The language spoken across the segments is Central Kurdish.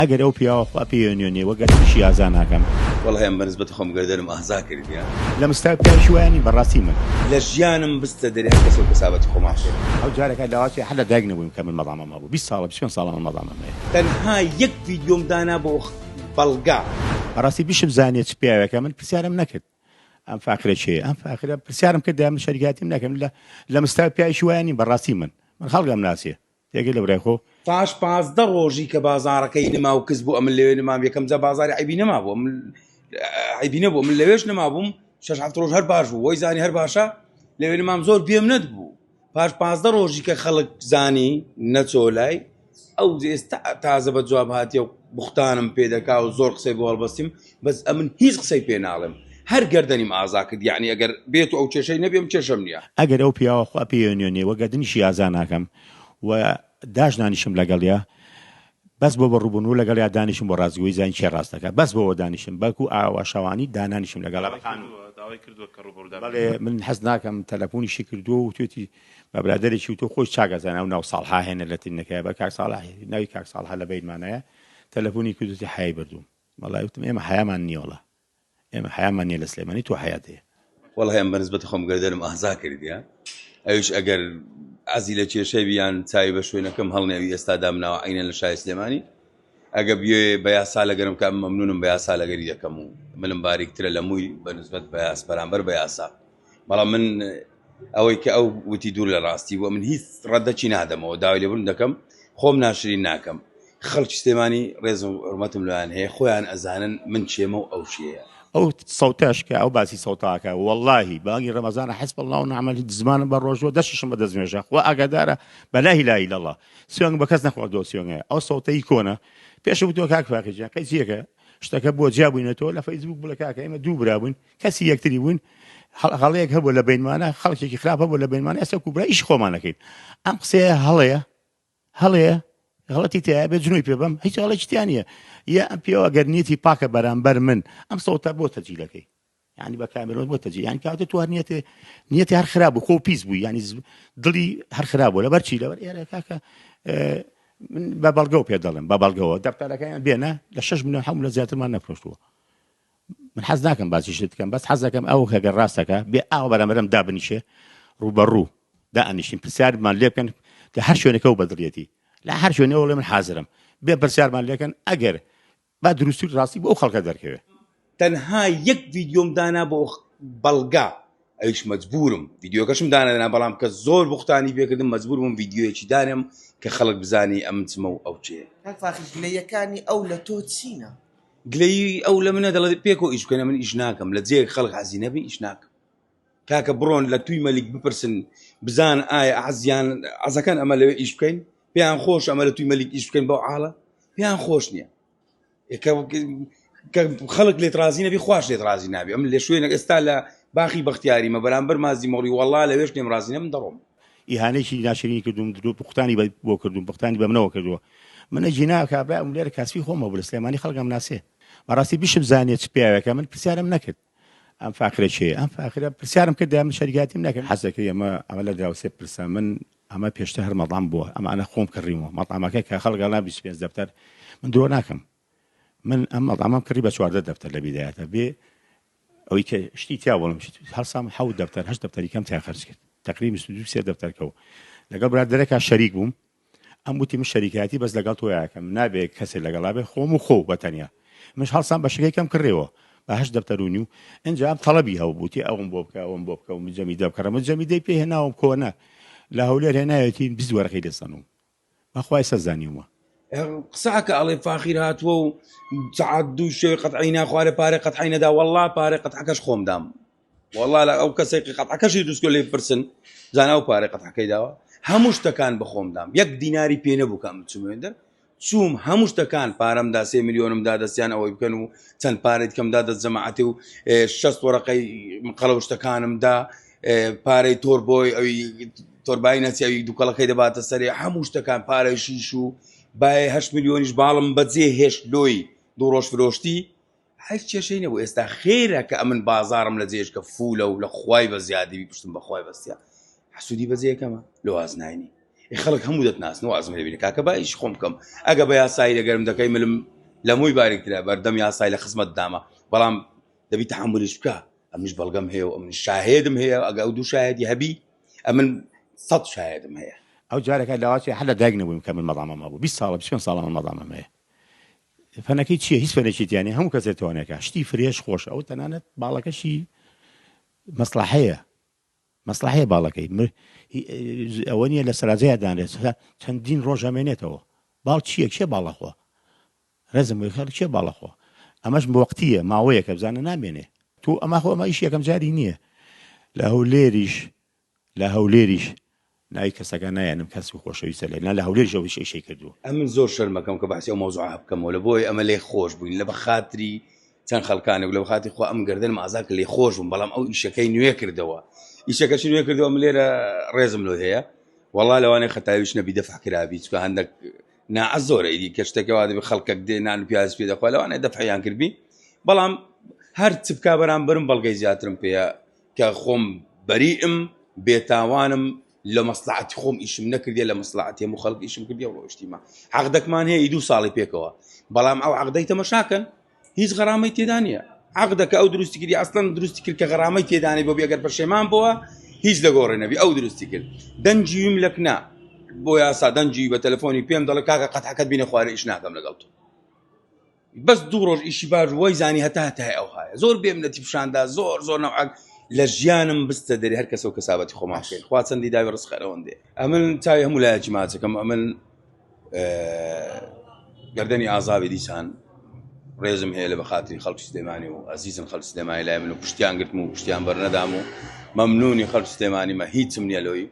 ئەگەر ئەو پیاوەخوا پێێنێ وەگەر شیازان ناکەم والله ئەم بەنسبەت خۆم گەردەلم ئازا کردیان لە مستای پیاشوانی بەڕاستی من لە ژیانم بستە دەری هەر کەسێک کەسابەتی خۆماشێ ئەو جارێکە لەواتی حەلە دایک نەبوویم کە من مەڵامەمە بوو 20 ساڵە 25 ساڵە من مەڵامەمەیە تەنها یەک ڤیدیۆم دانا بۆ بەڵگا بەڕاستی بیشم زانێت چ پیاوێکە من پرسیارم نەکرد ئەم فاقرە چێ ئەم فاقرە پرسیارم کرد من شەریکاتیم نەکەم لە مستای پیاشوانی بەڕاستی من خەڵکم ناسیە تێگەی لە برای خۆ تاش 15 ڕۆژی کە بازارەکەی نما و کەس بوو ئەمن لەوێ نمام یەکەم جا بازاری عیبی نەما بوو عیبی نەبوو من لەوێش نەما بووم 6 ڕۆژ هەر باش بوو وەی زانی هەر باشە لەوێ نمام زۆر پێم نەبوو پاش 15 ڕۆژی کە خەڵک زانی نەچۆلای ئەو ئێستا تازە بە جواب هاتیە و بوختانم پێ دەکا و زۆر قسەی بۆ هەڵبەستیم بەس ئەمن هیچ قسەی پێ ناڵێم هەر گەردەنیم ئازا کرد یعنی ئەگەر بێت و ئەو کێشەی نەبێم کێشەم نییە ئەگەر ئەو پیاوەخوا پێێنێ وەگەردنیشی ئازا ناکەم و داشنانیشم لەگەڵیا بەس بۆ بەڕووبوون و لەگەڵ یا دانیشم بۆ ڕازگۆی زین چێ ڕاستەکە بەس بۆەوە دانیشم بەکو ئاواشەوانی دانانیشم لەگەڵ بەڵێ من حەز ناکەم تەلەفۆنیشی کردو و توێتی بە برادێکی و تۆ خۆش چاگەزانە و ناو ساڵها هێنە لە تینەکەی بە کاک ساڵح ناوی کاک ساڵها لە بیتمانەیە تەلەفۆنی کردوتی حای بردوم وەڵای وتم ئێمە حیامان نییەوەڵە ئێمە حیامان نییە لە سلێمانی تۆ حیاتەیە والله ئەم بەنسبەت خۆم گەردەلم ئازا کردیە ئەویش ئەگەر ئازی لە کێشەی بیان چاوی بە شوێنەکەم هەڵنێوی ئێستا دامناوە عینە لە شای سلێمانی ئەگە بێ بە یاسا لەگەرم کە مەمنونم بە یاسا لەگەری دەکەم و ملم باریکترە لە مووی بەنسبەت بە یاس بەرامبەر بە یاسا بەڵام من ئەوەی کە ئەو وتی دوور لە ڕاستی بووە من هیچ ڕەدەچی نادەمەوە داوای لێبوون دەکەم خۆم ناشرین ناکەم خەڵکی سلێمانی ڕێز و حورمەتم لەوان هەیە خۆیان ئەزانن من چێمە و ئەو شیەیە ئەو سەوتەش کە ئەو باسی سەوتاکە واللهی باقی ڕەمەزانە حەسب الله و نعم زمانم بە ڕۆژوە دەشیشم بە دەستێژە خوا ئاگادارە بە لا إله إلا الله سوێنگ بە کەس نەخواردەوە سوێنگەیە ئەو سەوتەی کۆنە پێش وتۆ کاک فاقیجان کەسیەکە شتەکە بۆ جیابووینەوە لە فەیسبوک بڵە کاکە ئێمە دوو برابووین کەسی یەکتری بوون هەڵەیەک هەبوو لە بینمانە خەڵکێکی خراپ هەبوو لە بینمانە ئێستا کوبرا ئیش خۆمانەکەین ئەم قسەیە هەڵەیە غڵەتی تایە بێ جنوی پێ بەم هیچ غڵەتی تیان نییە یا ئەم پێوە گەر نیەتی پاکە بەرامبەر من ئەم سەوتە بۆ تەجیلەکەی یعنی بە کامێرۆن بۆ تەجی یان کاتە تو هەر نیەتی هەر خراپ بوو خۆ پیس بوو یعنی دڵی هەر خراپ بوو لەبەر چی لەبەر ئێرە کاکە من بە بەڵگەوە پێ دەڵێم بە بەڵگەوە دەفتەرەکەیان بێنە لە 6 ملیۆن حەموو لە زیاترمان نەفرۆشتووە من حەز ناکەم باسی شت بکەم بەس حەز دەکەم ئەو هەگەر ڕاستەکە بێ ئاو بەرامبەرم دابنیشێ ڕوبەڕوو دائنیشین پرسیارمان لێ بکەن کە هەر شوێنەکە و بەدڵێتی لە هەر شوێنەوە لێ من حازرم بێ پرسیارمان لێکەن ئەگەر با دروستی ڕاستی بۆ ئەو خەڵکە دەرکەوێ تەنها یەک ڤیدیۆم دانا بۆ بەڵگا ئەویش مەجبورم ڤیدیۆکەشم دانەدەنا بەڵام کە زۆر بوختانی پێکردم مەجبورم ڤیدیۆیەکی دانێم کە خەڵک بزانی ئەم چمە و ئەو چێ گلەیەکانی ئەو لە تۆ چینە گلەی ئەو لە منە دەڵێت پێکەوە ئیش بکەنە من ئیش ناکەم لە جێک خەڵک حەزی نەبی ئیش ناکەم کاکە بڕۆن لە توی مەلیک بپرسن بزان ئایا حەزیان حەزەکەن ئەمە لەوێ ئیش بکەین پێیان خۆش ئەمە لە توی مەلیک ئیش بکەین بەو عاڵە پێیان خۆش نییە خەڵک لێت رازی نەبی خوش لێت رازی نابی ئەم لێ شوێنێک ئێستا لە باخی بەختیاریمە بەرامبەر مازی مۆڵی وەڵا لەوێش نێم رازی نەم دەڕۆم ئیهانەیەکی ناشرینی کردوم درۆ پوختانی بۆ کردوم پوختانی بە منەوە کردووە منە جینا کابرا ئەم لێرە کاسبی خۆمە بوو لە سلێمانی خەڵکم ناسێ بەڕاستی بیشم زانێت چ پیاوێکە من پرسیارم نەکرد ئەم فاقرە چێ ئەم فاقرە پرسیارم کرد من شەریکاتیم نەکرد حەزەکەی ئەمە لە دراوسێ پرسە من ئەمە پێشتە هەر مەڵام بووە ئەمانە خۆم کڕیمەوە مەڵامەکە کە خەڵگەڵا 25 دەفتەر من درۆ ناکەم من ئەم مەڵامەم کڕی بە 14 دەفتەر لە بیدایەتە بێ ئەوەی کە شتی تیا وەڵم هەڵسام 7 دەفتەر 8 دەفتەری کەم تا خەرج کرد تقریبا 23 دەفتەر کەوت لەگەڵ برادەرێکا شەریک بووم ئەم وتی من شەریکاتی بەس لەگەڵ تۆ یاکەم نابێت کەسێ لەگەڵا بێ خۆم و خۆ بەتەنیا مش هەڵسام بە شەکەی کەم کڕێەوە بە 8 دەفتەر و نیو ئەنجا ئەم تەڵەبی هەبووتی ئەوم بۆ بکە ئەوم بۆ بکە و مجەمیدە بکەڕە مجەمیدەی پێ هێناوم کۆنە لە هەولێر هێنایەتی 20 وەرەقەی دەستەنوم بەخوای سەزانیومە قساکە ئەڵێ فاخیر هاتووە و سعات دوو شێ قەتعی ناخوارێ پارێ قەتعی نەدا وەڵڵا پارێ قەتعەکەش خۆم دام وەڵڵا لە ئەو کەسێکی قەتعەکەشی دروست کرد لێ بپرسن زانا و پارێ قەتعەکەی داوە هەموو شتەکان بە خۆم دام 1 دیناری پێ نەبوو کەم چوومێندەر چووم هەموو شتەکان پارەمدا 3 ملیۆنمدا دەستیان ئەوەی بکەن و چەند پارێت کەمدا دەست جەماعەتی و 6 وەرەقەی قەڵە و شتەکانمدا پارەی تۆربۆی ئەوی تۆربایی نەچی ئەوی دووکەڵەکەی دەباتە سەرێ هەموو شتەکان پارەی شیش و باێ 8 ملیۆنیش باڵم بەجێ هێشت لۆی دوو ڕۆژ فرۆشتی هیچ کێشەی نەبوو ئێستا خێرە کە ئەمن بازارم لە جێش کە فولە و لە خوای بە زیادی پشتم بە خوای بەستیا حسودی بەجێ یەکەمە لەواز ناینی خەڵک هەموو دەتناسن وازم لێبینی کاکە با ئیش خۆم بکەم ئەگە بە یاسایی لەگەرم دەکەی ملم لە مووی باریکترە بەردەم یاسای لە خزمەت دامە بەڵام دەبی تەحملیش بکە ئەمنیش بەڵگەم هەیە و ئەمن شاهێدم هەیە ئەگە ئەو دوو شاهێدی هەبی ئەمن 100 شاهێدم هەیە ئەو جارێکە لەواچی هەر لە دایک نەبوویم کە من مەڵامەمە بوو 20 ساڵە 25 ساڵە من مەڵامەم هەیە فەنەکەی چییە هیچ فەنێکی تیانی هەموو کەسێک توانێکە شتی فرێش خۆش ئەو تەنانەت باڵەکەشی مەسلحەیە باڵەکەی ئەوە نییە لە سەراجەیە دانرێت چەندین ڕۆژ ئەمێنێتەوە باڵ چییە کێ باڵەخۆ ڕێزم خەڵک کێ باڵەخۆ ئەمەش وەختیە ماوەیە کە بزانە نامێنێ تو ئەمە خۆ ئەمە ئیش یەکەم جاری نییە لە هەولێریش ناوی کەسەکە نایەنم کەسی خۆشەویستە لێ نا لە هەولێرش ئەوەی شەی کردووە ئەمن زۆر شەرمەکەم کە بەحسی ئەو مەوزوعە بکەمەوە لە بۆی ئەمە لێ خۆش بووین لە بەخاتری چەند خەڵکانێک لە بەخاتری خۆ ئەم گەردن مازاکە لێ خۆش بووم بەڵام ئەو ئیشەکەی نوێ کردەوە ئیشەکەشی نوێ کردەوە من لێرە ڕێزم لۆ هەیە وەڵا لەوانەیە خەتاویش نەبی دەفع کرابی چکە هەندێک ناعەز زۆرە ئیدی کە شتێکەوە دەبێت خەڵکەک دێ نان و پیاز پێ دەخوا لەوانەیە دەفعیان کردبی بەڵام هەر چ بکا بەرامبەرم بەڵگەی زیاترم پێیە کە خۆم بەریئم بێتاوانم لە مەسلحەتی خۆم ئیشم نەکردێ لە مەسلحەتی هەموو خەڵک ئیشم کردێ و ڕۆشتیمە عەقدەکمان هەیە 2 ساڵی پێکەوە بەڵام ئەو عەقدەی تەماشاکەن هیچ غەرامەی تێدا نییە عەقدەکە ئەو دروستی کردی ئەسڵەن دروستی کرد کە غەرامەی تێدانی بۆ بێگەر پەشێمان بووە هیچ لەگۆڕێنەبی ئەو دروستی کرد دەنجی ویم لەکنا بۆ یاسا دەنجی بە تەلەفۆنی پێم دەڵێ کاکە قەتحەکەت بینە خوارە ئیش ناکەم لەگەڵ تۆ بەس 2 ڕۆژ ئیشی باش وای زانی هەتا ئەو هایە زۆر بێمنەتی پیشاندا زۆر نەوعک لە ژیانم بستە دەری هەر کەسە و کەسابەتی خۆمان کرد خوا چەندی داوی ڕزخەرەوەندێ ئەمن چاوی هەموو لایەکی ماچەکەم ئەمن گەردەنی ئازابی دیسان ڕێزم هەیە لە بەخاتری خەڵکی سلێمانی و ئەزیزم خەڵکی سلێمانی لای من و پشتیان گرتم و پشتیان بەرنەدام و مەمنونی خەڵکی سلێمانیمە هیچم نییە لۆی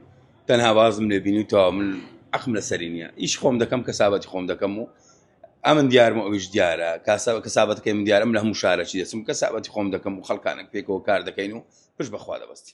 تەنها بازم لێ بینی تەواو من عەقم لەسەری نییە ئیش خۆم دەکەم کەسابەتی خۆم دەکەم و ئەمن دیارمە ئەویش دیارە کەسابەتەکەی من دیارم لە هەموو شارەکی دەچم کەسابەتی خۆم دەکەم و خەڵکانێک پێکەوە کار دەکەین و پشت بەخوا دەبەستی